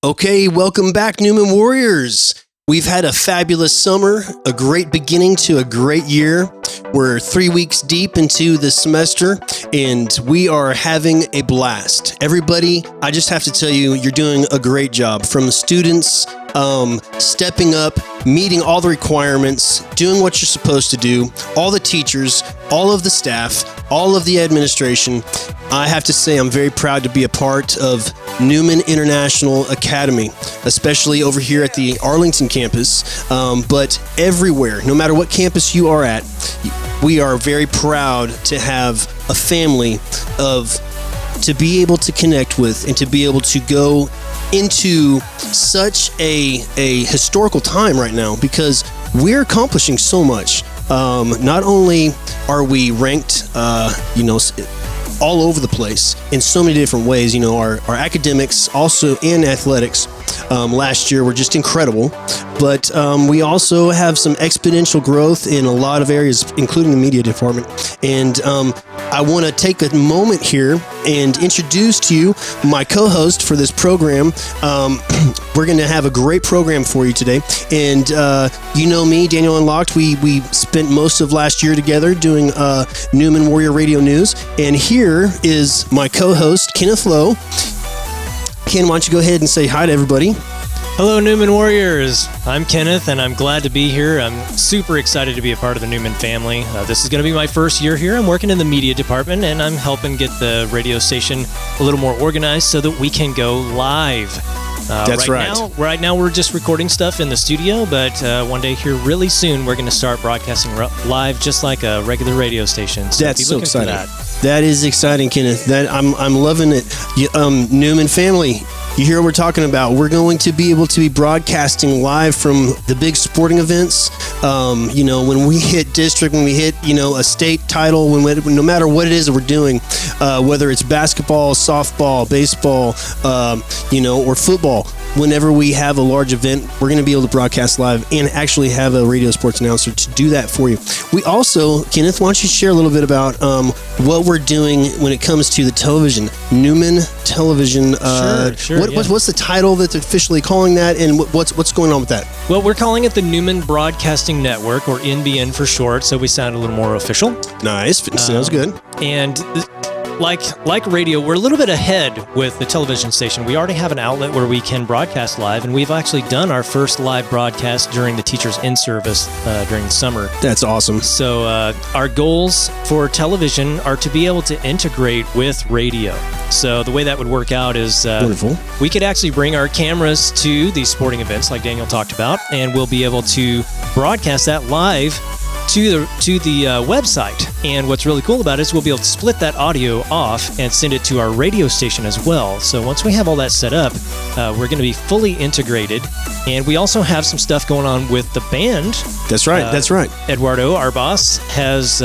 Okay, welcome back, Newman Warriors. We've had a fabulous summer, a great beginning to a great year. We're 3 weeks deep into the semester, and we are having a blast. Everybody, I just have to tell you, you're doing a great job. From the students stepping up, meeting all the requirements, doing what you're supposed to do, all the teachers, all of the staff, all of the administration. I have to say I'm very proud to be a part of Newman International Academy, especially over here at the Arlington campus, but everywhere, no matter what campus you are at, we are very proud to have a family to be able to connect with and to be able to go into such a historical time right now, because we're accomplishing so much. Not only are we ranked, all over the place in so many different ways. Our academics also and athletics last year were just incredible, but we also have some exponential growth in a lot of areas, including the media department. And I want to take a moment here and introduce to you my co-host for this program. We're going to have a great program for you today. And you know me, Daniel Unlocked, we spent most of last year together doing Newman Warrior Radio News. And here is my co-host, Kenneth Lowe. Ken, why don't you go ahead and say hi to everybody? Hello, Newman Warriors. I'm Kenneth, and I'm glad to be here. I'm super excited to be a part of the Newman family. This is going to be my first year here. I'm working in the media department, and I'm helping get the radio station a little more organized so that we can go live. That's right. Right now, we're just recording stuff in the studio, but one day here really soon, we're going to start broadcasting live just like a regular radio station. So that's so exciting. That is exciting, Kenneth. I'm loving it. Newman family, you hear what we're talking about. We're going to be able to be broadcasting live from the big sporting events. When we hit district, when we hit, a state title, no matter what it is that we're doing, whether it's basketball, softball, baseball, or football, whenever we have a large event, we're going to be able to broadcast live and actually have a radio sports announcer to do that for you. We also, Kenneth, why don't you share a little bit about what we're doing when it comes to the television, Newman Television. Sure. What's the title that they're officially calling that, and what's going on with that? Well, we're calling it the Newman Broadcasting Network, or NBN for short, so we sound a little more official. Nice. Sounds good. And like radio, we're a little bit ahead with the television station. We already have an outlet where we can broadcast live, and we've actually done our first live broadcast during the Teachers In-Service during the summer. That's awesome. So our goals for television are to be able to integrate with radio. So the way that would work out is wonderful. We could actually bring our cameras to these sporting events like Daniel talked about, and we'll be able to broadcast that live to the website. And what's really cool about it is we'll be able to split that audio off and send it to our radio station as well. So once we have all that set up, we're going to be fully integrated. And we also have some stuff going on with the band. That's right. Eduardo, our boss, has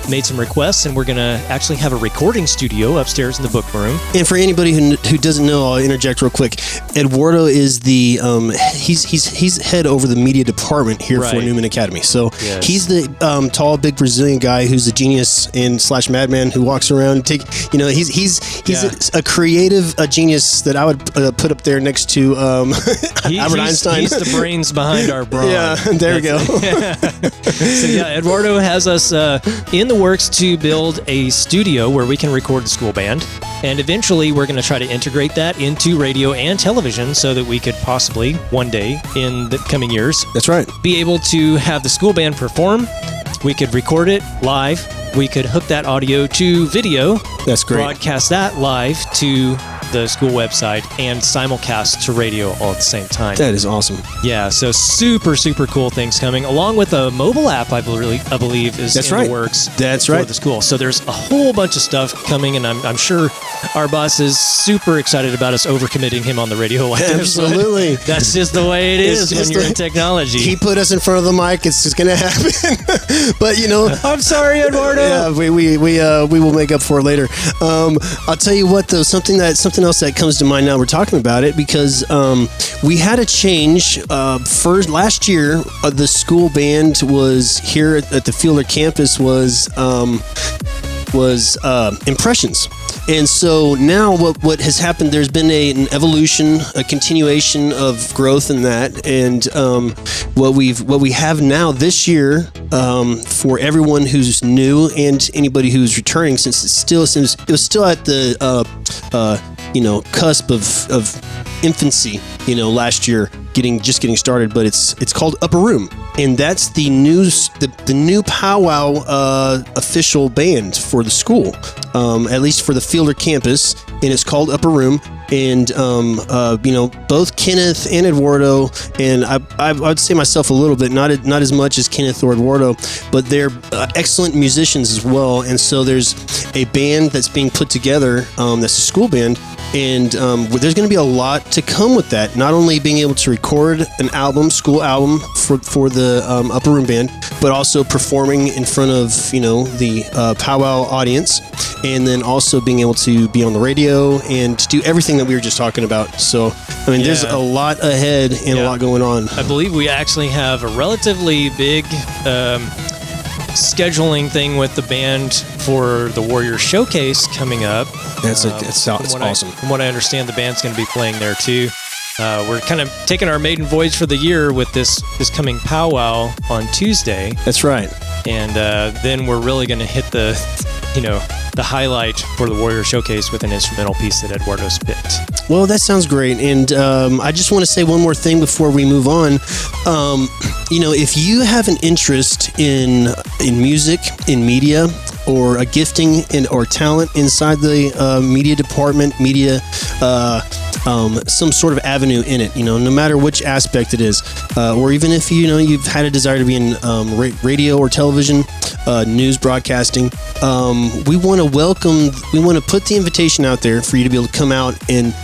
made some requests, and we're going to actually have a recording studio upstairs in the book room. And for anybody who doesn't know, I'll interject real quick. Eduardo is the he's head over the media department here for Newman Academy. So yes. He's the tall, big Brazilian guy who's a genius and / madman who walks around and he's a creative genius that I would put up there next to Albert Einstein. He's the brains behind our brawn. Yeah, there we go. So Eduardo has us in the works to build a studio where we can record the school band. And eventually we're going to try to integrate that into radio and television so that we could possibly one day in the coming years. That's right. Be able to have the school band perform. We could record it live. We could hook that audio to video. That's great. Broadcast that live to the school website and simulcast to radio all at the same time. That is awesome. Yeah, so super, super cool things coming, along with a mobile app, I believe is in the works. That's for right. the school. So there's a whole bunch of stuff coming, and I'm sure our boss is super excited about us overcommitting him on the radio like this. Absolutely. That's just the way it is when you're in technology. He put us in front of the mic. It's just going to happen. But, I'm sorry, Eduardo. Yeah, we will make up for it later. I'll tell you what, though, something else that comes to mind now we're talking about it, because we had a change. First, last year, the school band was here at the Fielder campus was was impressions. And so now what has happened, there's been an evolution, a continuation of growth in that. And what we have now this year, for everyone who's new and anybody who's returning, since it was still at the cusp of infancy, last year, getting started, but it's called Upper Room, and that's the new powwow official band for the school, at least for the Fielder campus, and it's called Upper Room. And both Kenneth and Eduardo, and I would say myself a little bit, not as much as Kenneth or Eduardo, but they're excellent musicians as well. And so there's a band that's being put together, that's a school band, and there's going to be a lot to come with that. Not only being able to record an album, school album for the Upper Room band, but also performing in front of the powwow audience, and then also being able to be on the radio and do everything that we were just talking about. So, there's a lot ahead and a lot going on. I believe we actually have a relatively big scheduling thing with the band for the Warrior Showcase coming up. That's awesome. From what I understand, the band's going to be playing there too. We're kind of taking our maiden voyage for the year with this coming powwow on Tuesday. That's right. And then we're really going to hit the highlight for the Warrior Showcase with an instrumental piece that Eduardo's picked. Well, that sounds great. And I just want to say one more thing before we move on. If you have an interest in music, in media, or a gifting or talent inside the media department, some sort of avenue in it, no matter which aspect it is, or even if you've had a desire to be in radio or television, news broadcasting, we want to put the invitation out there for you to be able to come out and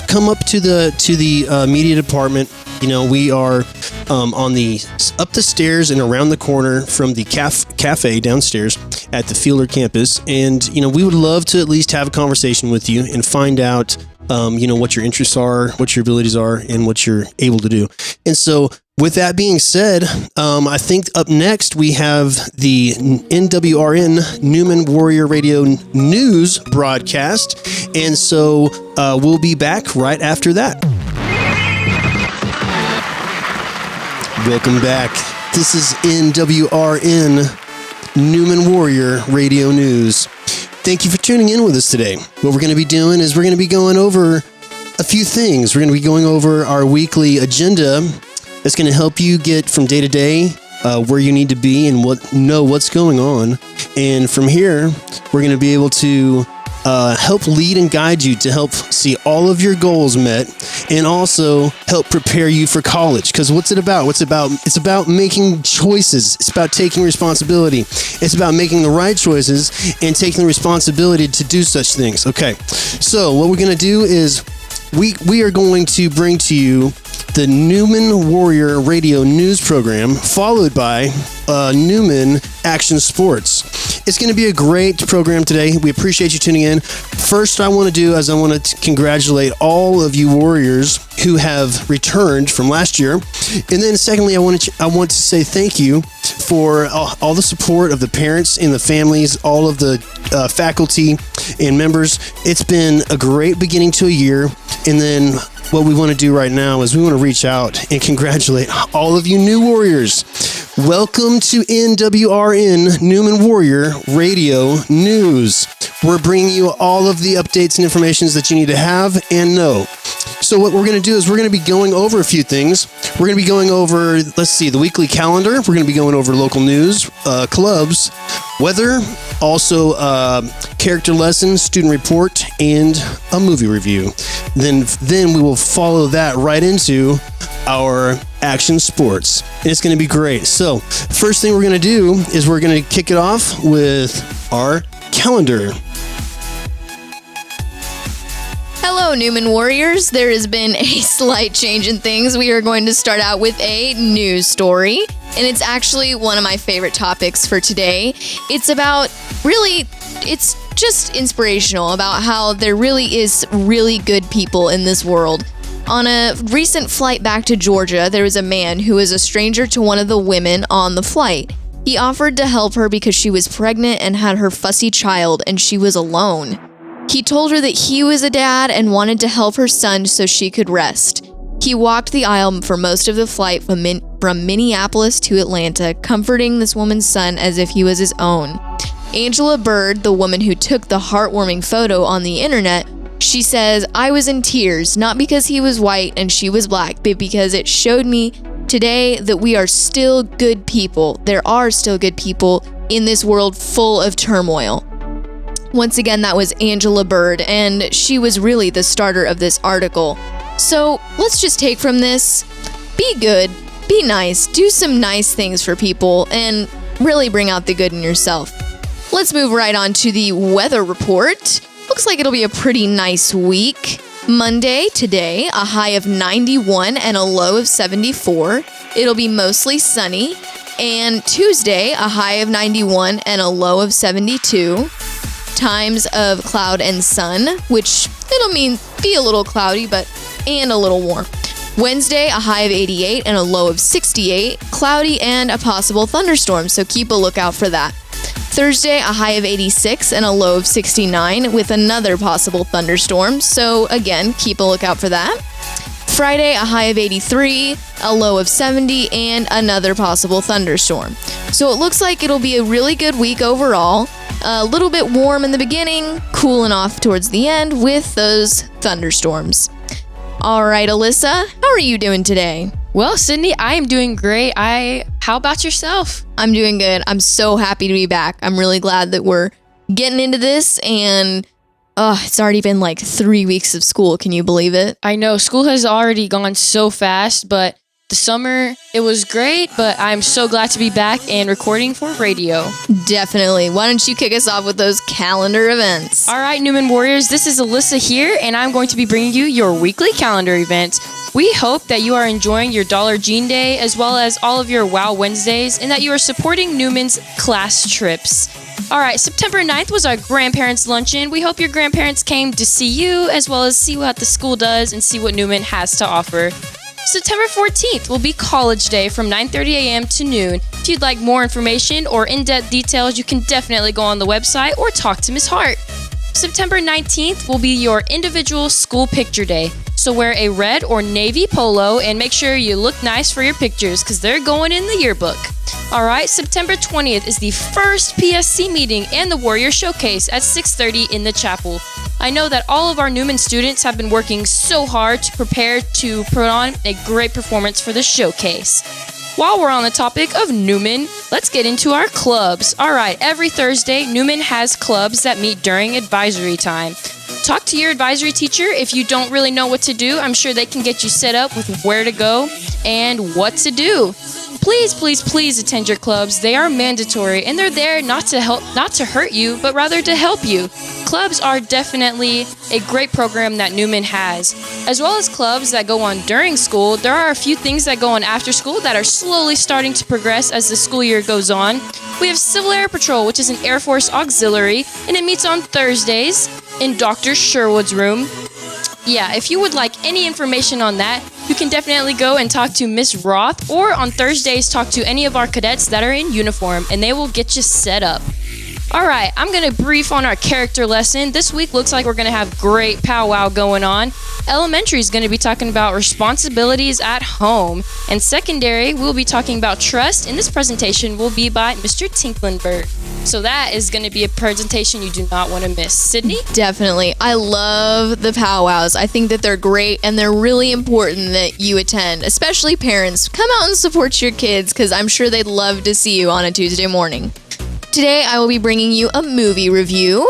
come up to the media department. We are up the stairs and around the corner from the cafe downstairs at the Fielder campus, and we would love to at least have a conversation with you and find out what your interests are, what your abilities are, and what you're able to do. And so, with that being said, I think up next we have the NWRN Newman Warrior Radio News broadcast, and so we'll be back right after that. Welcome back. This is NWRN Newman Warrior Radio News. Thank you for tuning in with us today. What we're going to be doing is we're going to be going over a few things. We're going to be going over our weekly agenda that's going to help you get from day to day where you need to be and what's going on. And from here, we're going to be able to help lead and guide you to help see all of your goals met, and also help prepare you for college. Because what's it about? It's about making choices. It's about taking responsibility. It's about making the right choices and taking the responsibility to do such things. Okay, so what we're going to do is we are going to bring to you the Newman Warrior Radio News program, followed by Newman Action Sports. It's going to be a great program today. We appreciate you tuning in. First, I want to congratulate all of you Warriors who have returned from last year. And then secondly, I want to say thank you for all the support of the parents and the families, all of the faculty and members. It's been a great beginning to a year. And then what we want to do right now is we want to reach out and congratulate all of you new Warriors. Welcome to NWRN Newman Warrior Radio News. We're bringing you all of the updates and information that you need to have and know. So what we're going to do is we're going to be going over a few things. We're going to be going over, the weekly calendar. We're going to be going over local news, clubs, weather, also character lessons, student report, and a movie review. Then we will follow that right into our action sports. And it's going to be great. So first thing we're going to do is we're going to kick it off with our calendar. Hello, Newman Warriors. There has been a slight change in things. We are going to start out with a news story, and it's actually one of my favorite topics for today. It's just inspirational about how there really is really good people in this world. On a recent flight back to Georgia, there was a man who was a stranger to one of the women on the flight. He offered to help her because she was pregnant and had her fussy child, and she was alone. He told her that he was a dad and wanted to help her son so she could rest. He walked the aisle for most of the flight from Minneapolis to Atlanta, comforting this woman's son as if he was his own. Angela Bird, the woman who took the heartwarming photo on the internet, she says, "I was in tears, not because he was white and she was black, but because it showed me today that we are still good people. There are still good people in this world full of turmoil." Once again, that was Angela Bird, and she was really the starter of this article. So let's just take from this, be good, be nice, do some nice things for people, and really bring out the good in yourself. Let's move right on to the weather report. Looks like it'll be a pretty nice week. Monday, today, a high of 91 and a low of 74. It'll be mostly sunny. And Tuesday, a high of 91 and a low of 72. Times of cloud and sun, which it'll be a little cloudy, and a little warm. Wednesday, a high of 88 and a low of 68. Cloudy and a possible thunderstorm, so keep a lookout for that. Thursday, a high of 86 and a low of 69 with another possible thunderstorm. So again, keep a lookout for that. Friday, a high of 83, a low of 70, and another possible thunderstorm. So it looks like it'll be a really good week overall. A little bit warm in the beginning, cooling off towards the end with those thunderstorms. All right, Alyssa, how are you doing today? Well, Sydney, I am doing great. How about yourself? I'm doing good. I'm so happy to be back. I'm really glad that we're getting into this, and it's already been like 3 weeks of school. Can you believe it? I know school has already gone so fast, but the summer, it was great, but I'm so glad to be back and recording for radio. Definitely. Why don't you kick us off with those calendar events? All right, Newman Warriors, this is Alyssa here, and I'm going to be bringing you your weekly calendar events. We hope that you are enjoying your Dollar Jean Day as well as all of your Wow Wednesdays and that you are supporting Newman's class trips. All right, September 9th was our grandparents' luncheon. We hope your grandparents came to see you as well as see what the school does and see what Newman has to offer. September 14th will be College Day from 9:30 a.m. to noon. If you'd like more information or in-depth details, you can definitely go on the website or talk to Ms. Hart. September 19th will be your individual school picture day. So wear a red or navy polo and make sure you look nice for your pictures because they're going in the yearbook. All right, September 20th is the first PSC meeting and the Warrior Showcase at 6:30 in the chapel. I know that all of our Newman students have been working so hard to prepare to put on a great performance for the showcase. While we're on the topic of Newman, let's get into our clubs. All right, every Thursday, Newman has clubs that meet during advisory time. Talk to your advisory teacher if you don't really know what to do. I'm sure they can get you set up with where to go and what to do. Please, please, please attend your clubs. They are mandatory and they're there not to hurt you, but rather to help you. Clubs are definitely a great program that Newman has. As well as clubs that go on during school, there are a few things that go on after school that are slowly starting to progress as the school year goes on. We have Civil Air Patrol, which is an Air Force auxiliary, and it meets on Thursdays in Dr. Sherwood's room. Yeah, if you would like any information on that, you can definitely go and talk to Miss Roth, or on Thursdays talk to any of our cadets that are in uniform, and they will get you set up. All right, I'm going to brief on our character lesson. This week looks like we're going to have great powwow going on. Elementary is going to be talking about responsibilities at home. And secondary, we'll be talking about trust. And this presentation will be by Mr. Tinklenberg. So that is going to be a presentation you do not want to miss. Sydney? Definitely. I love the powwows. I think that they're great and they're really important that you attend, especially parents. Come out and support your kids because I'm sure they'd love to see you on a Tuesday morning. Today, I will be bringing you a movie review,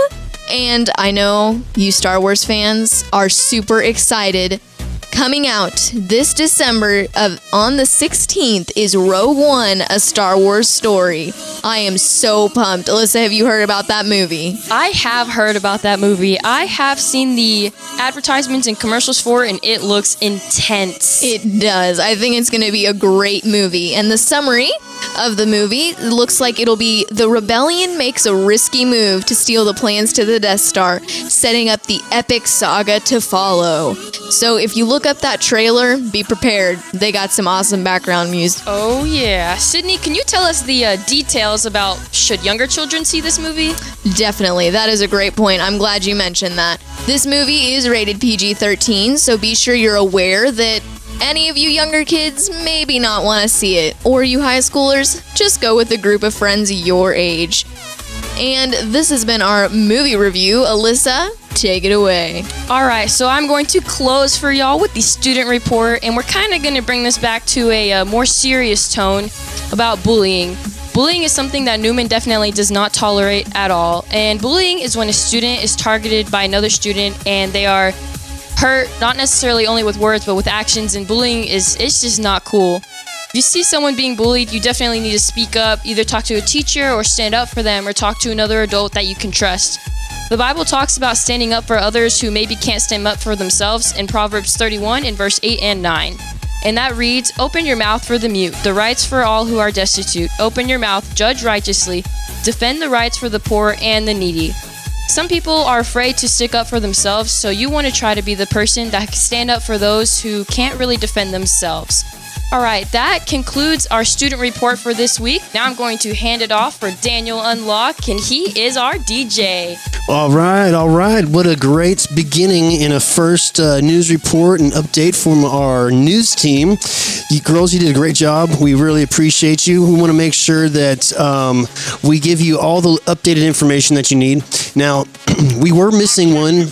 and I know you Star Wars fans are super excited. Coming out this December on the 16th is Rogue One, A Star Wars Story. I am so pumped. Alyssa, have you heard about that movie? I have heard about that movie. I have seen the advertisements and commercials for it, and it looks intense. It does. I think it's going to be a great movie. And the summary of the movie. It looks like it'll be the rebellion makes a risky move to steal the plans to the Death Star, setting up the epic saga to follow. So if you look up that trailer, be prepared. They got some awesome background music. Oh, yeah. Sydney, can you tell us the details about should younger children see this movie? Definitely. That is a great point. I'm glad you mentioned that. This movie is rated PG-13, so be sure you're aware that any of you younger kids maybe not want to see it. Or you high schoolers, just go with a group of friends your age. And this has been our movie review. Alyssa, take it away. All right, so I'm going to close for y'all with the student report, and we're kind of going to bring this back to a more serious tone about bullying. Bullying is something that Newman definitely does not tolerate at all. And bullying is when a student is targeted by another student and they are hurt, not necessarily only with words, but with actions. And bullying it's just not cool. If you see someone being bullied, you definitely need to speak up, either talk to a teacher or stand up for them or talk to another adult that you can trust. The Bible talks about standing up for others who maybe can't stand up for themselves in Proverbs 31 in verse 8 and 9. And that reads, "Open your mouth for the mute, the rights for all who are destitute. Open your mouth, judge righteously, defend the rights for the poor and the needy." Some people are afraid to stick up for themselves, so you want to try to be the person that can stand up for those who can't really defend themselves. All right, that concludes our student report for this week. Now I'm going to hand it off for Daniel Unlock, and he is our DJ. All right. What a great beginning in a first news report and update from our news team. You girls, you did a great job. We really appreciate you. We want to make sure that we give you all the updated information that you need. Now, we were missing one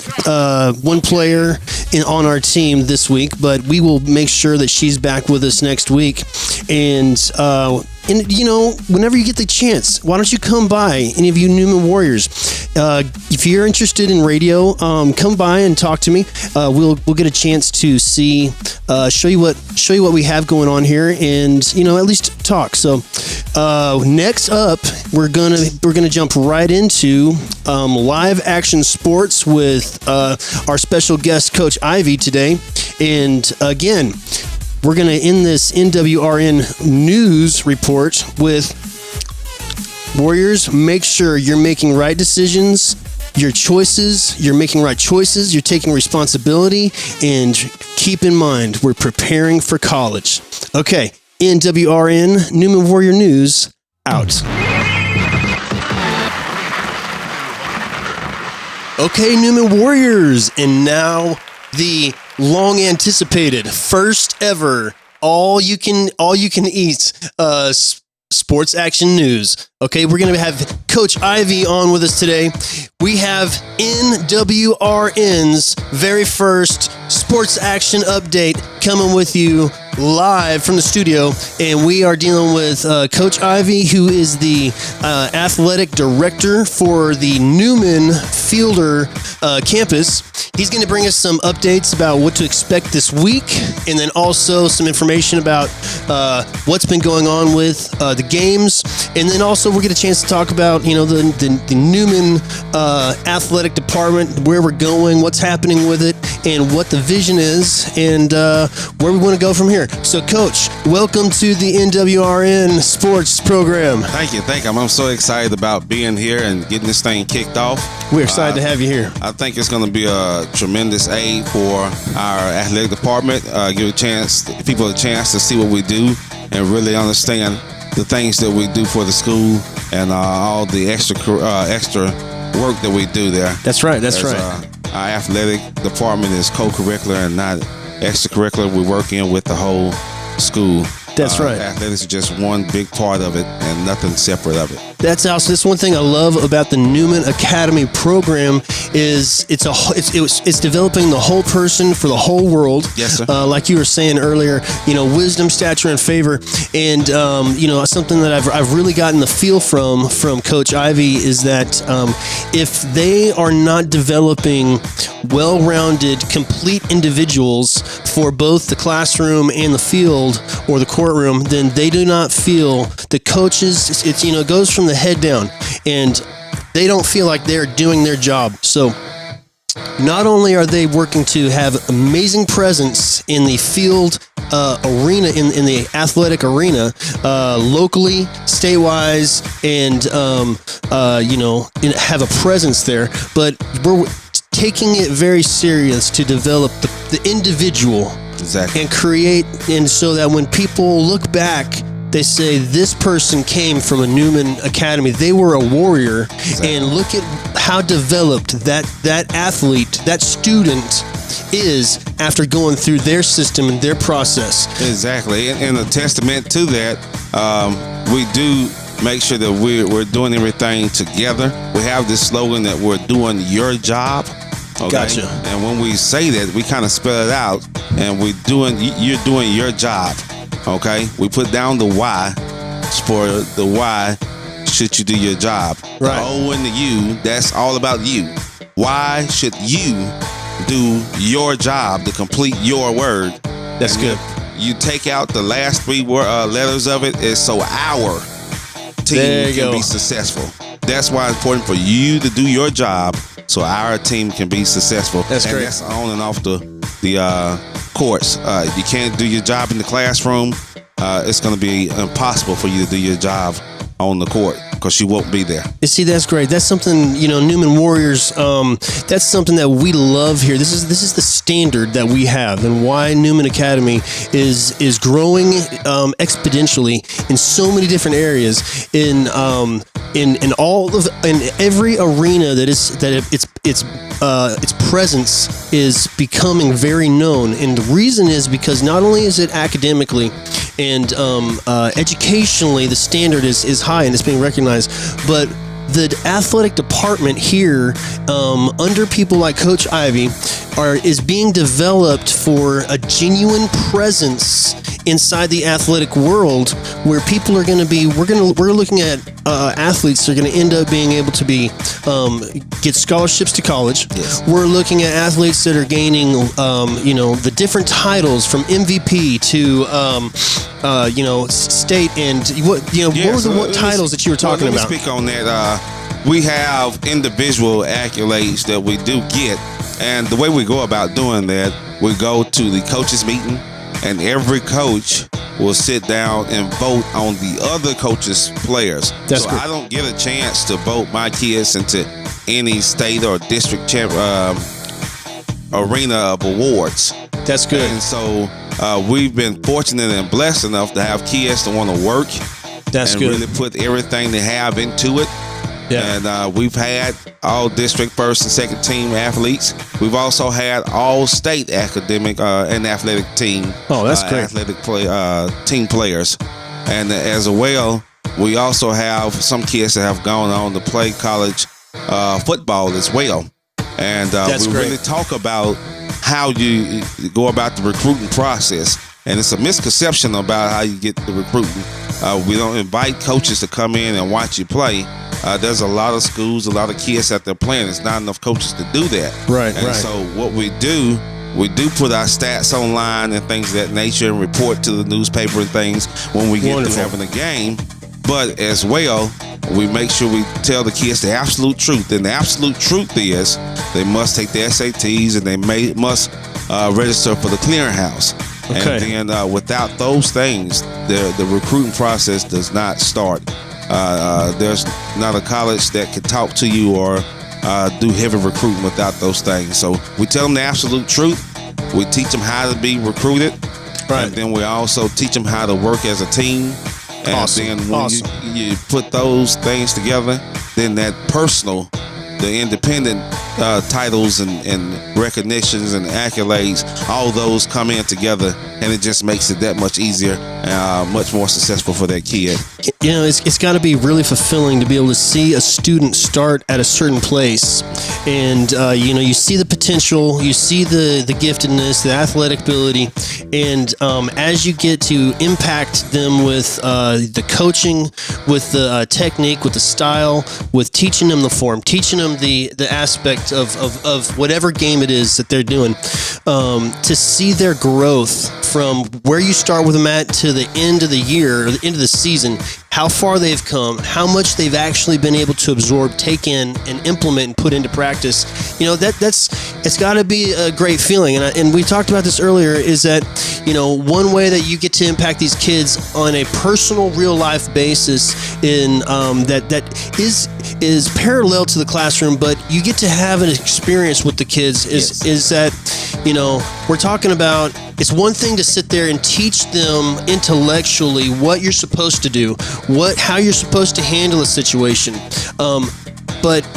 player on our team this week, but we will make sure that she's back with us next week. And whenever you get the chance, why don't you come by, any of you Newman Warriors? If you're interested in radio, come by and talk to me. We'll get a chance to show you what we have going on here, and at least talk. So next up, we're gonna jump right into live action sports with our special guest, Coach Ivy, today. And again, we're going to end this NWRN news report with Warriors. Make sure you're making right decisions, you're making right choices, you're taking responsibility, and keep in mind, we're preparing for college. Okay, NWRN Newman Warrior News out. Okay, Newman Warriors, and now the long anticipated first ever all you can eat sports action news. Okay, we're gonna have Coach Ivy on with us today. We have NWRN's very first sports action update coming with you live from the studio, and we are dealing with Coach Ivy, who is the athletic director for the Newman Fielder campus. He's going to bring us some updates about what to expect this week, and then also some information about what's been going on with the games, and then also we'll get a chance to talk about the Newman athletic department, where we're going, what's happening with it, and what the vision is, and where we want to go from here. So, Coach, welcome to the NWRN Sports Program. Thank you. I'm so excited about being here and getting this thing kicked off. We're excited to have you here. I think it's going to be a tremendous aid for our athletic department. Give people a chance to see what we do and really understand the things that we do for the school and all the extra work that we do there. That's right. Our athletic department is co-curricular and not extracurricular. We work in with the whole school. That's right. Athletics is just one big part of it and nothing separate of it. That's awesome. This one thing I love about the Newman Academy program is it's developing the whole person for the whole world. Yes, sir. Like you were saying earlier, wisdom, stature, and favor. And something that I've really gotten the feel from Coach Ivy is that if they are not developing well-rounded, complete individuals for both the classroom and the field or the courtroom, then they do not feel the coaches. It goes from the head down, and they don't feel like they're doing their job. So not only are they working to have amazing presence in the field arena in the athletic arena, locally, state-wise, and have a presence there. But we're taking it very serious to develop the individual. Exactly. And create, and so that when people look back, they say this person came from a Newman Academy. They were a warrior. Exactly. And look at how developed that athlete, that student is after going through their system and their process. Exactly. And a testament to that, we do make sure that we're doing everything together. We have this slogan that we're doing your job. Okay? Gotcha. And when we say that, we kind of spell it out, and you're doing your job. Okay, we put down the why for the why should you do your job. Right. The O and the U, that's all about you. Why should you do your job to complete your word? That's good. You take out the last three letters of it, is so our team can be successful. That's why it's important for you to do your job so our team can be successful. That's great. And that's on and off the courts. You can't do your job in the classroom. It's going to be impossible for you to do your job on the court because you won't be there. You see, that's great. That's something, Newman Warriors, that's something that we love here. This is the standard that we have, and why Newman Academy is growing exponentially in so many different areas in every arena its presence is becoming very known. And the reason is because not only is it academically and educationally, the standard is high and it's being recognized, but the athletic department here, under people like Coach Ivy, is being developed for a genuine presence inside the athletic world, where people are going to be. We're looking at athletes that are going to end up being able to be get scholarships to college. Yes. We're looking at athletes that are gaining the different titles from MVP to state, and what were the titles that you were talking about? Let me speak on that. We have individual accolades that we do get, and the way we go about doing that, we go to the coaches meeting, and every coach will sit down and vote on the other coaches' players. That's so great. I don't get a chance to vote my kids into any state or district arena of awards. That's good. And so we've been fortunate and blessed enough to have kids that want to work. That's and good. Really put everything they have into it. Yeah. And we've had all district first and second team athletes. We've also had all state academic and athletic team. Oh, that's great. Athletic team players. And as well, we also have some kids that have gone on to play college football as well. And we really talk about how you go about the recruiting process. And it's a misconception about how you get the recruiting. We don't invite coaches to come in and watch you play. There's a lot of schools, a lot of kids out there playing. There's not enough coaches to do that. Right, and so what we do put our stats online and things of that nature and report to the newspaper and things when we get to having a game. But as well, we make sure we tell the kids the absolute truth. And the absolute truth is they must take the SATs and they must register for the clearinghouse. Okay. And then without those things, the recruiting process does not start. There's not a college that can talk to you or do heavy recruiting without those things. So we tell them the absolute truth. We teach them how to be recruited. Right. And then we also teach them how to work as a team. And awesome. then when you put those things together, then that personal, the independent titles and recognitions and accolades, all those come in together, and it just makes it that much easier, much more successful for that kid. It's got to be really fulfilling to be able to see a student start at a certain place, and you see the potential, you see the giftedness, the athletic ability, and as you get to impact them with the coaching, with the technique, with the style, with teaching them the form, teaching them the aspect of whatever game it is that they're doing, to see their growth from where you start with them at to the end of the year or the end of the season, how far they've come, how much they've actually been able to absorb, take in, and implement and put into practice. You know, it's got to be a great feeling. And we talked about this earlier, is that, you know, one way that you get to impact these kids on a personal, real life basis in that is parallel to the classroom, but you get to have an experience with the kids is that, you know, we're talking about, it's one thing to sit there and teach them intellectually what you're supposed to do, how you're supposed to handle a situation, but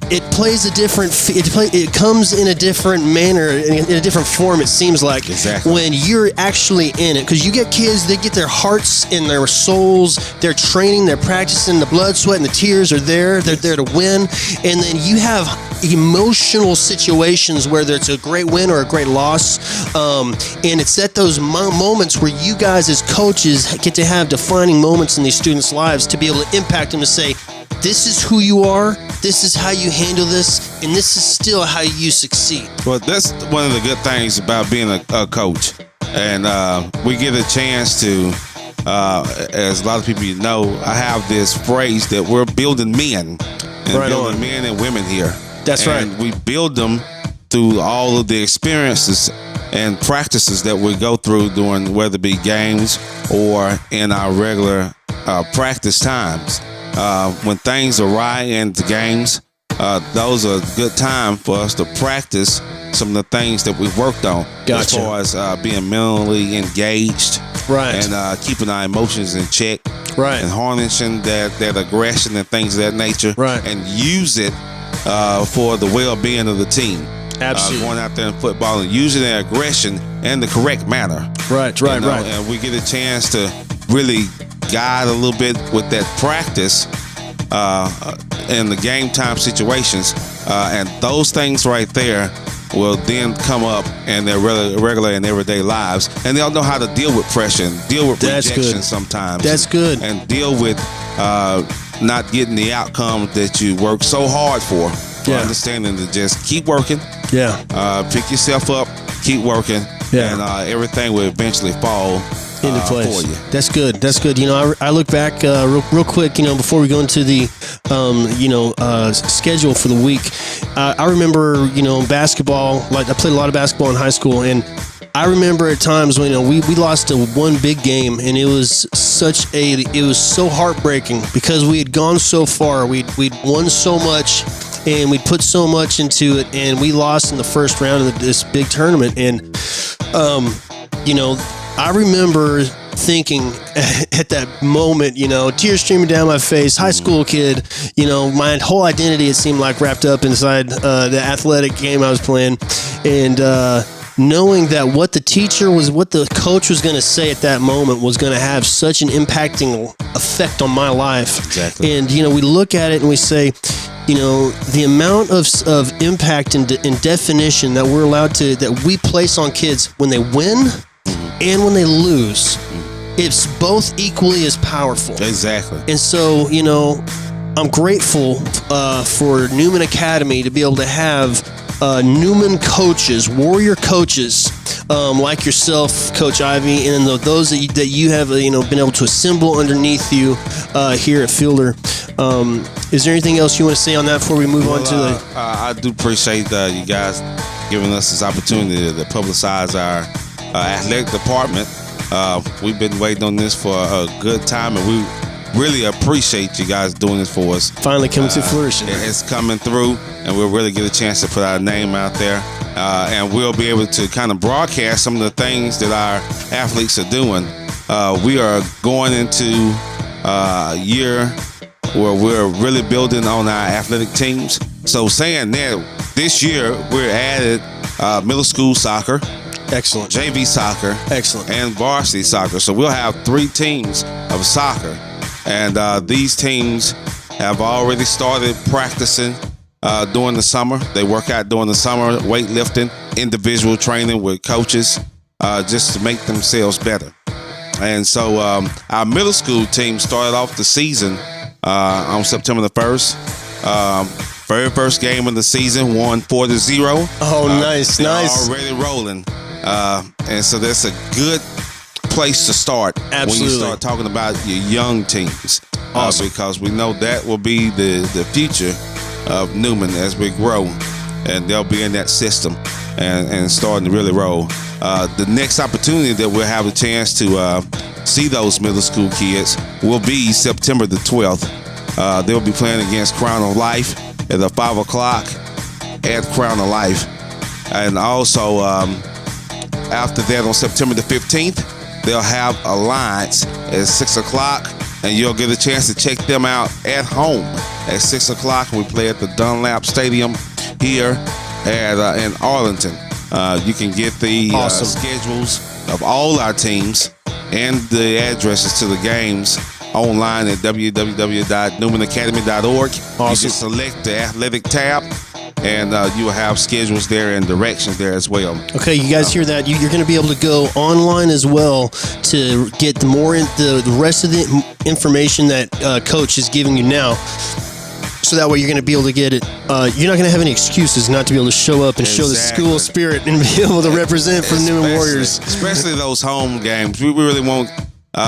it plays a different. It comes in a different manner, in a different form. It seems like when you're actually in it, because you get kids, they get their hearts and their souls. They're training, they're practicing. The blood, sweat, and the tears are there. They're there to win, and then you have emotional situations, whether it's a great win or a great loss, and it's at those moments where you guys as coaches get to have defining moments in these students' lives to be able to impact them, to say, this is who you are, this is how you handle this, and this is still how you succeed. Well, that's one of the good things about being a coach. And we get a chance to, as a lot of people know, I have this phrase that we're building men. And right building on. men and women here. That's and right. We build them through all of the experiences and practices that we go through during, whether it be games or in our regular practice times. When things are right in the games, those are a good time for us to practice some of the things that we've worked on. Gotcha. As far as being mentally engaged, Right. and keeping our emotions in check, Right. and harnessing that aggression and things of that nature, Right. and use it for the well-being of the team. Absolutely. Going out there in football and using that aggression in the correct manner. Right. You know, and we get a chance to really guide a little bit with that practice in the game time situations, and those things right there will then come up in their regular and everyday lives, and they'll know how to deal with pressure and deal with rejection sometimes. That's good. And deal with not getting the outcome that you work so hard for. Yeah. Understanding to just keep working. Yeah. Pick yourself up, keep working, Yeah. and everything will eventually fall into place. for you. That's good. That's good. You know, I look back real quick, you know, before we go into the, schedule for the week. I remember, you know, basketball, like I played a lot of basketball in high school, and I remember at times when, you know, we lost to one big game, and it was so heartbreaking because we had gone so far. We'd won so much, and we'd put so much into it, and we lost in the first round of this big tournament. And, you know, I remember thinking at that moment, you know, tears streaming down my face, high school kid, you know, my whole identity, it seemed like, wrapped up inside the athletic game I was playing. And knowing that what the coach was going to say at that moment was going to have such an impacting effect on my life. Exactly. And, you know, we look at it and we say, you know, the amount of impact and definition that we're allowed to, that we place on kids when they win and when they lose, it's both equally as powerful. Exactly. And so, you know, I'm grateful for Newman Academy to be able to have Newman coaches, warrior coaches, like yourself, Coach Ivy, and those that you have, you know, been able to assemble underneath you here at Fielder. Is there anything else you want to say on that before we move on to the? I do appreciate you guys giving us this opportunity to publicize our athletic department. We've been waiting on this for a good time, and we really appreciate you guys doing this for us. Finally coming to fruition. It's coming through, and we'll really get a chance to put our name out there, and we'll be able to kind of broadcast some of the things that our athletes are doing. We are going into a year where we're really building on our athletic teams. So saying that, this year we're added middle school soccer, Excellent. JV soccer, Excellent. and varsity soccer. So we'll have 3 teams of soccer. And these teams have already started practicing during the summer. They work out during the summer, weightlifting, individual training with coaches, just to make themselves better. And so our middle school team started off the season on September the 1st. Very first game of the season, won 4-0. Oh, nice. They're already rolling. And so that's a good place to start Absolutely. when you start talking about your young teams. Awesome. Because we know that will be the future of Newman as we grow, and they'll be in that system and starting to really roll. The next opportunity that we'll have a chance to see those middle school kids will be September the 12th. They'll be playing against Crown of Life at 5 o'clock at Crown of Life. And also, after that, on September the 15th, they'll have Alliance at 6 o'clock, and you'll get a chance to check them out at home at 6 o'clock. We play at the Dunlap Stadium here in Arlington. You can get the schedules of all our teams and the addresses to the games online at www.newmanacademy.org. Awesome. You just select the athletic tab, and you will have schedules there and directions there as well. Okay, you guys hear that? You're going to be able to go online as well to get the rest of the information that Coach is giving you now. So that way you're going to be able to get it. You're not going to have any excuses not to be able to show up and show the school spirit and be able to represent for the Newman Warriors. Especially those home games. We really want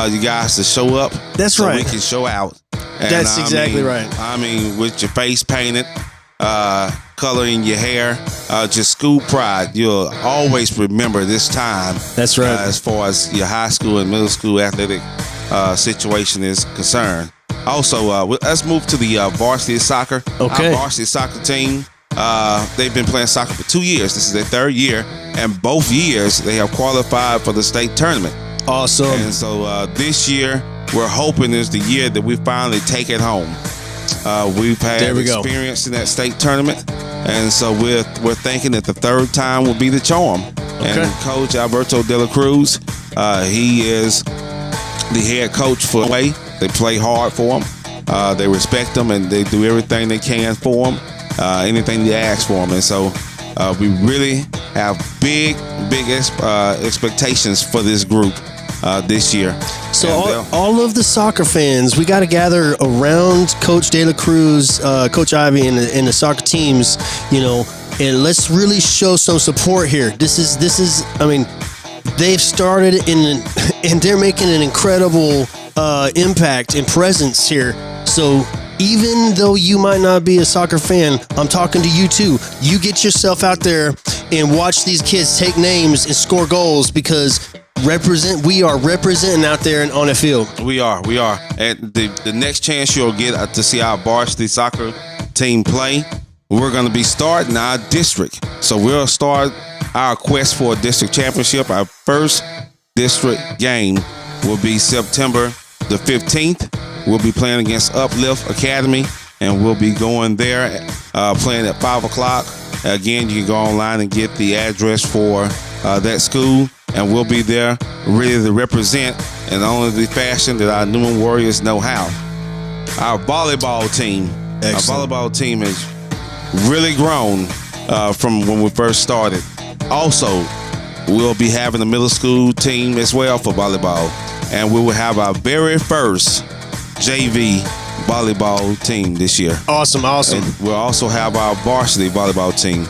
you guys to show up. That's so right. we can show out. And, That's exactly right. I mean, with your face painted, coloring your hair, just school pride. You'll always remember this time. That's right. As far as your high school and middle school athletic situation is concerned. Also, let's move to the varsity soccer. Okay. Our varsity soccer team, they've been playing soccer for 2 years. This is their third year, and both years they have qualified for the state tournament. Awesome. And so this year, we're hoping is the year that we finally take it home. We've had experience in that state tournament, and so we're thinking that the third time will be the charm. Okay. And Coach Alberto De La Cruz, he is the head coach for Way. They play hard for him. They respect them, and they do everything they can for him, anything they ask for him. And so we really have big expectations for this group this year. So all of the soccer fans, we got to gather around Coach De La Cruz, Coach Ivy, and the soccer teams, and let's really show some support here. This is. I mean, they've started and they're making an incredible impact and presence here. So even though you might not be a soccer fan, I'm talking to you too. You get yourself out there and watch these kids take names and score goals, because we are representing out there and on the field. We are. And the next chance you'll get to see our varsity soccer team play, we're going to be starting our district. So we'll start our quest for a district championship. Our first district game will be September the 15th. We'll be playing against Uplift Academy, and we'll be going there playing at 5 o'clock. Again, you can go online and get the address for that school, and we'll be there ready to represent in only the fashion that our Newman Warriors know how. Our volleyball team. Excellent. Our volleyball team has really grown from when we first started. Also, we'll be having a middle school team as well for volleyball, and we will have our very first JV volleyball team this year. Awesome. And we'll also have our varsity volleyball team.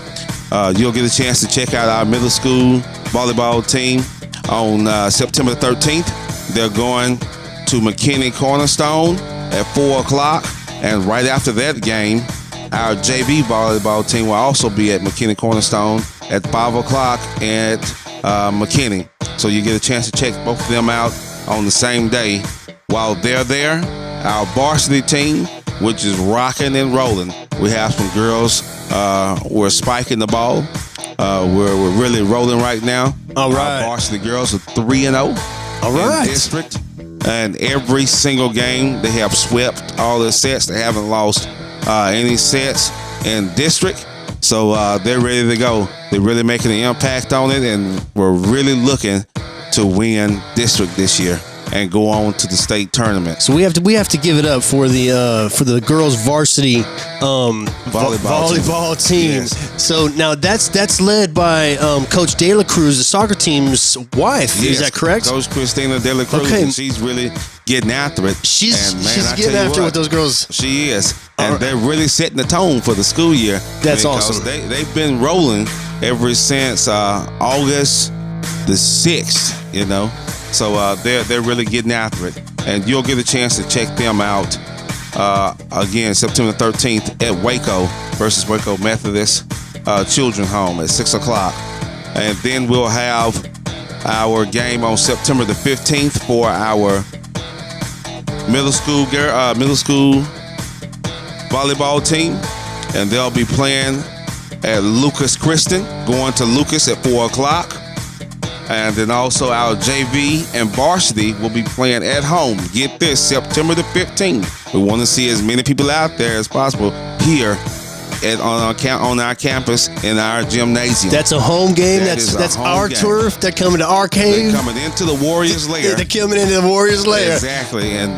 You'll get a chance to check out our middle school volleyball team on September 13th. They're going to McKinney Cornerstone at 4 o'clock. And right after that game, our JV volleyball team will also be at McKinney Cornerstone at 5 o'clock at McKinney. So you get a chance to check both of them out on the same day. While they're there, our varsity team, which is rocking and rolling. We have some girls. We're spiking the ball. We're really rolling right now. All right. Our varsity girls are 3-0. All right. In district. And every single game, they have swept all their sets. They haven't lost any sets in district. So they're ready to go. They're really making an impact on it, and we're really looking to win district this year and go on to the state tournament. So we have to give it up for the girls varsity volleyball team. Yes. So now that's led by Coach De La Cruz, the soccer team's wife. Yes. Is that correct? Coach Christina De La Cruz. Okay. And she's really getting after it. She's And, man, I getting tell you after it what, with those girls. She is. And right. they're really setting the tone for the school year. That's because awesome. They've been rolling ever since August the 6th, you know. So they're really getting after it. And you'll get a chance to check them out again September 13th at Waco versus Waco Methodist Children's Home at 6 o'clock. And then we'll have our game on September the 15th for our middle school volleyball team. And they'll be playing at Lucas Christian, going to Lucas at 4 o'clock. And then also our JV and varsity will be playing at home. Get this, September the 15th. We want to see as many people out there as possible here on our campus in our gymnasium. That's a home game. That's our game. Turf. They're coming to our cave. They're coming into the Warriors' lair. They're coming into the Warriors' lair. Exactly, and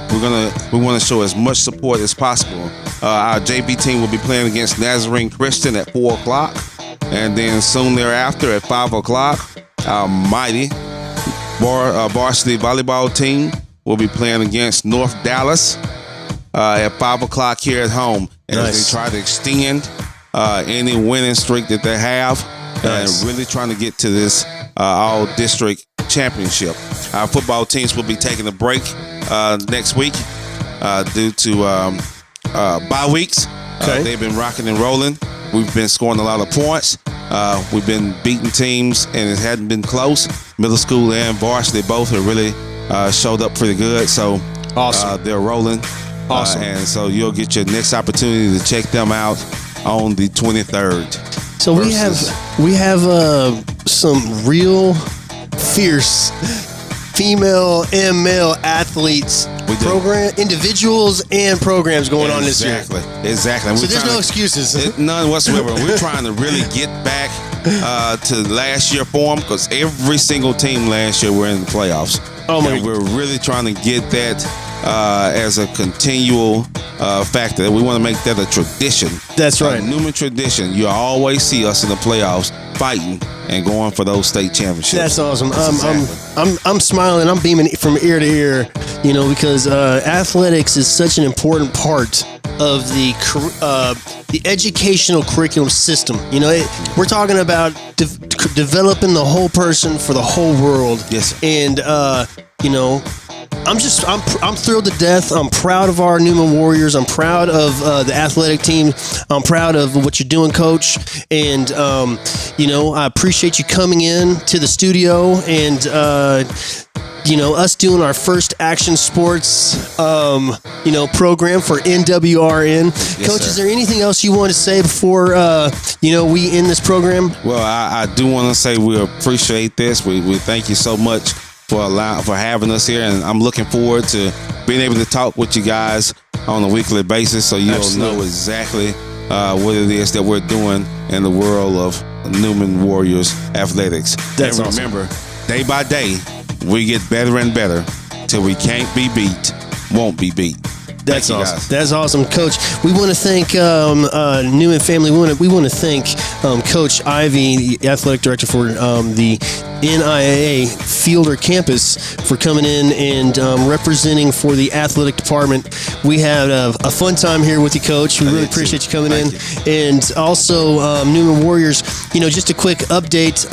we want to show as much support as possible. Our JV team will be playing against Nazarene Christian at 4 o'clock, and then soon thereafter at 5 o'clock, our mighty varsity volleyball team will be playing against North Dallas at 5 o'clock here at home. As they try to extend any winning streak that they have, and really trying to get to this all-district championship. Our football teams will be taking a break next week due to bye weeks. They've been rocking and rolling. We've been scoring a lot of points. We've been beating teams, and it hadn't been close. Middle school and varsity both have really showed up pretty good. So awesome. They're rolling. Awesome. And so you'll get your next opportunity to check them out on the 23rd. So we have some real fierce female and male athletes, individuals and programs going on this year. Exactly. So there's no excuses. None whatsoever. We're trying to really get back to last year form, because every single team last year were in the playoffs. Oh my! And we're really trying to get that as a continual factor. We want to make that a tradition. That's right. A Newman tradition. You always see us in the playoffs fighting and going for those state championships. That's awesome. I'm smiling. I'm beaming from ear to ear, because athletics is such an important part of the educational curriculum system. We're talking about developing the whole person for the whole world. Yes, sir. And I'm thrilled to death. I'm proud of our Newman Warriors. I'm proud of the athletic team. I'm proud of what you're doing, Coach. And I appreciate you coming in to the studio and us doing our first action sports program for NWRN. Yes, Coach, sir. is there anything else you want to say before we end this program? Well, I do want to say we appreciate this. We thank you so much for having us here, and I'm looking forward to being able to talk with you guys on a weekly basis, so you'll know exactly what it is that we're doing in the world of Newman Warriors athletics. That's and remember, day by day, we get better and better till we can't be beat, won't be beat. That's awesome. That's awesome, Coach. We want to thank Newman family. We want to thank Coach Ivy, the athletic director for the NIAA Fielder Campus, for coming in and representing for the athletic department. We had a fun time here with you, Coach. We really appreciate you coming in. And also, Newman Warriors, just a quick update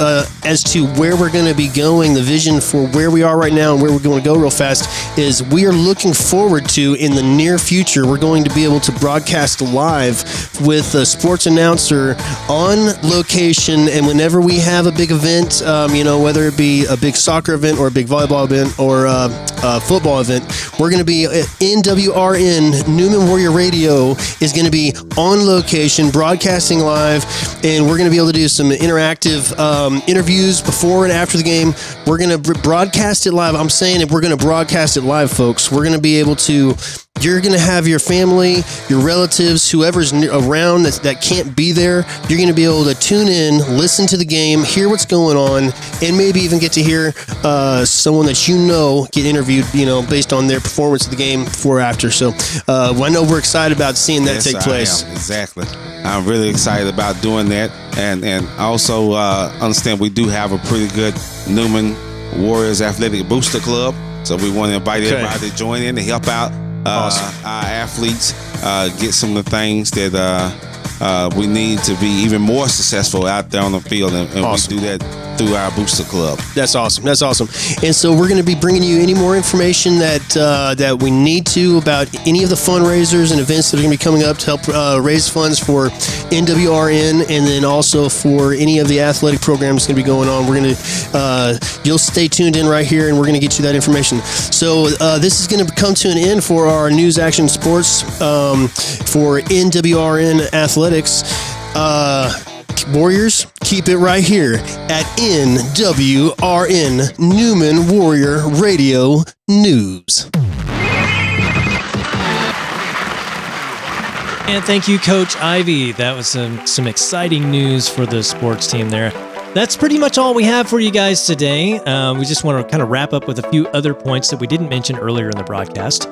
as to where we're going to be going. The vision for where we are right now and where we're going to go real fast is we are looking forward to, in the near future, we're going to be able to broadcast live with a sports announcer on location. And whenever we have a big event, whether it be a big soccer event or a big volleyball event or a football event, we're going to be at NWRN. Newman Warrior Radio is going to be on location, broadcasting live, and we're going to be able to do some interactive interviews before and after the game. We're going to broadcast it live. I'm saying if we're going to broadcast it live, folks, we're going to be able to. You're going to have your family, your relatives, whoever's around that can't be there. You're going to be able to tune in, listen to the game, hear what's going on, and maybe even get to hear someone that get interviewed, based on their performance of the game before or after. So I know we're excited about seeing that take place. I am. Exactly. I'm really excited about doing that. And also understand we do have a pretty good Newman Warriors Athletic Booster Club. So we want to invite everybody to join in to help out. Awesome. Our athletes get some of the things that we need to be even more successful out there on the field, and awesome. we do that through our booster club. That's awesome. That's awesome. And so we're going to be bringing you any more information that we need to about any of the fundraisers and events that are going to be coming up to help raise funds for NWRN, and then also for any of the athletic programs going to be going on. We're going to you'll stay tuned in right here, and we're going to get you that information. So this is going to come to an end for our News Action Sports for NWRN Athletics. Warriors, keep it right here at NWRN Newman Warrior Radio News. And thank you, Coach Ivy. That was some exciting news for the sports team there. That's pretty much all we have for you guys today. We just want to kind of wrap up with a few other points that we didn't mention earlier in the broadcast.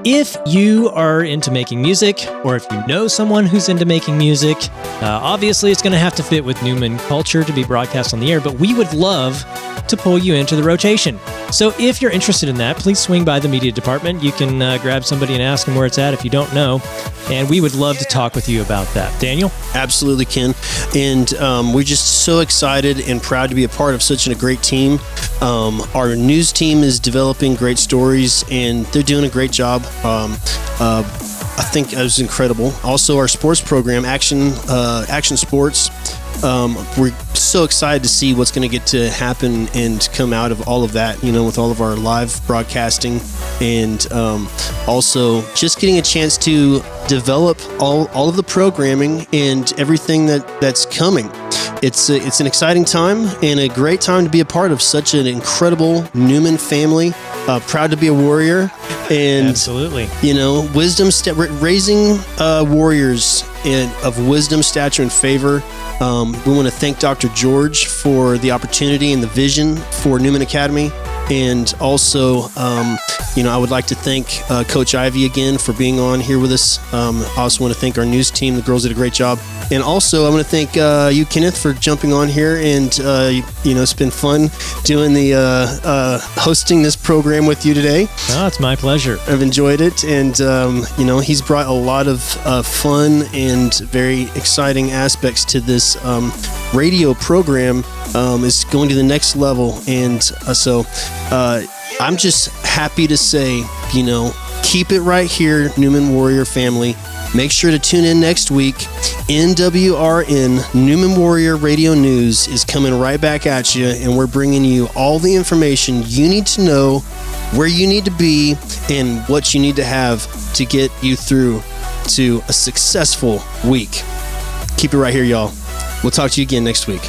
If you are into making music, or if you know someone who's into making music, obviously it's going to have to fit with Newman culture to be broadcast on the air, but we would love to pull you into the rotation. So if you're interested in that, please swing by the media department. You can grab somebody and ask them where it's at if you don't know, and we would love to talk with you about that. Daniel? Absolutely, Ken. And we're just so excited and proud to be a part of such a great team. Our news team is developing great stories, and they're doing a great job. I think it was incredible. Also, our sports program, Action Sports, we're so excited to see what's going to get to happen and come out of all of that, with all of our live broadcasting, and also just getting a chance to develop all of the programming and everything that's coming. It's an exciting time and a great time to be a part of such an incredible Newman family. Proud to be a Warrior, and absolutely, wisdom, raising warriors of wisdom, stature, and favor. We want to thank Dr. George for the opportunity and the vision for Newman Academy. And also, I would like to thank Coach Ivy again for being on here with us. I also want to thank our news team. The girls did a great job. And also, I want to thank you, Kenneth, for jumping on here. And, it's been fun doing the hosting this program with you today. Oh, it's my pleasure. I've enjoyed it. And, he's brought a lot of fun and very exciting aspects to this radio program. Is going to the next level. And so I'm just happy to say, keep it right here, Newman Warrior family. Make sure to tune in next week. NWRN, Newman Warrior Radio News, is coming right back at you, and we're bringing you all the information you need to know, where you need to be, and what you need to have to get you through to a successful week. Keep it right here, y'all. We'll talk to you again next week.